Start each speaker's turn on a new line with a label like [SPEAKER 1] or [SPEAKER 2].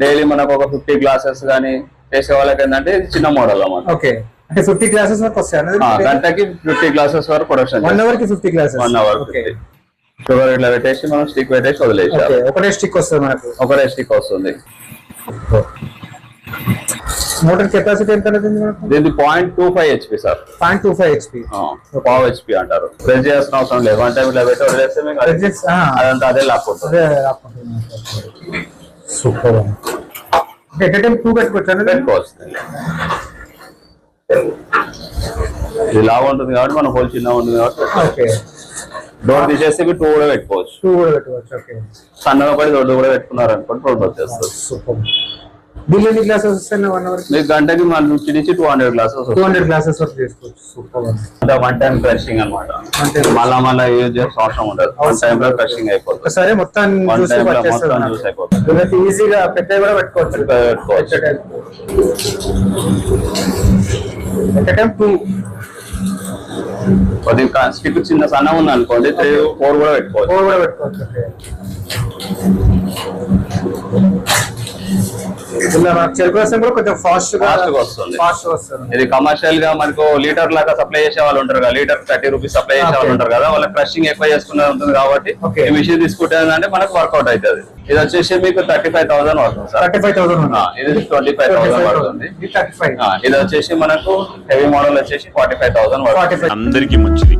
[SPEAKER 1] Daily మనకు ఒక 50 glasses గానీ చేసే వాళ్ళకి ఏంటంటే ఇది చిన్న మోడల్ అన్నమాట.
[SPEAKER 2] ఓకే, అంటే 50 గ్లాసెస్ వరకు వస్తాయి
[SPEAKER 1] గంటకి 50 గ్లాసెస్ వరకు ప్రొడక్షన్.
[SPEAKER 2] 1 అవర్ కి 50 గ్లాసెస్.
[SPEAKER 1] 1 అవర్. షుగర్ ఇట్లా పెట్టేసి మనం స్టిక్ పెట్టేసి వదిలేసాం.
[SPEAKER 2] ఒకటే స్టిక్ వస్తుంది మనకు.
[SPEAKER 1] ఒకటే స్టిక్ వస్తుంది.
[SPEAKER 2] మోటార్ కెపాసిటీ ఎంత ఉంటుంది మనకు?
[SPEAKER 1] దీనికి 0.25 HP సార్.
[SPEAKER 2] 0.25 HP.
[SPEAKER 1] పావు HP అంటారు. ప్రెస్ చేయాల్సిన అవసరం లేదు. వన్ టైం ఇలా పెట్టి వదిలేస్తే మీకు అదంతా అదే లాక్కుంటుంది.
[SPEAKER 2] సూపర్. ఎట్ టైం 2 పెట్టుకోవచ్చు.
[SPEAKER 1] పెట్టుకోవచ్చు. ఇది లాగా ఉంటుంది కాబట్టి మన హోల్ చిన్నగా ఉంటుంది కాబట్టి డోర్ తీసేస్తే 2 కూడా పెట్టుకోవచ్చు.
[SPEAKER 2] 2 కూడా పెట్టుకోవచ్చు. ఓకే,
[SPEAKER 1] సన్నగా పడి దొడ్డు కూడా పెట్టుకున్నారు అనుకోండి, 2 వచ్చేస్తుంది.
[SPEAKER 2] సూపర్. బిల్ ఎన్ని గ్లాసెస్ వస్తాయి 1 అవర్?
[SPEAKER 1] మీకు గంటకి మన నుంచి 200 గ్లాసెస్
[SPEAKER 2] 200 గ్లాసెస్ వరకు చేసుకోవచ్చు. సూపర్.
[SPEAKER 1] అంటే వన్ టైం క్రషింగ్ అనమాట. మళ్ళా యూజ్ చేసే అవసరం ఉండదు. వన్ టైం లో క్రషింగ్ అయిపోతుంది.
[SPEAKER 2] సరే, మొత్తం జ్యూస్ అయిపోతుంది. ఈజీగా పెద్దవి కూడా పెట్టుకోవచ్చు.
[SPEAKER 1] కొద్దిగా స్టిక్ చిన్న సన్నగా ఉంది అనుకోండి, 3, 4 కూడా పెట్టుకోవచ్చు.
[SPEAKER 2] చెరుకు రసం కూడా కొంచెం ఫాస్ట్ గా
[SPEAKER 1] వస్తుంది. ఇది కమర్షియల్ గా మనకు లీటర్ లాగా సప్లై చేసే వాళ్ళు ఉంటారు కదా, లీటర్ 30 రూపీస్ సప్లై చేసే వాళ్ళు ఉంటారు కదా, వాళ్ళ క్రషింగ్ ఎక్కువ చేసుకునే ఉంటుంది కాబట్టి ఈ మిషన్ తీసుకుంటే అంటే మనకు వర్కౌట్ అవుతుంది. ఇది వచ్చేసి మీకు 35,000 పడుతుంది సార్.
[SPEAKER 2] 35,000.
[SPEAKER 1] ఇది 25,000 పడుతుంది. ఇది వచ్చేసి మనకు హెవీ మోడల్ వచ్చేసి 45,000 పడుతుంది.
[SPEAKER 3] అందరికీ మంచిది.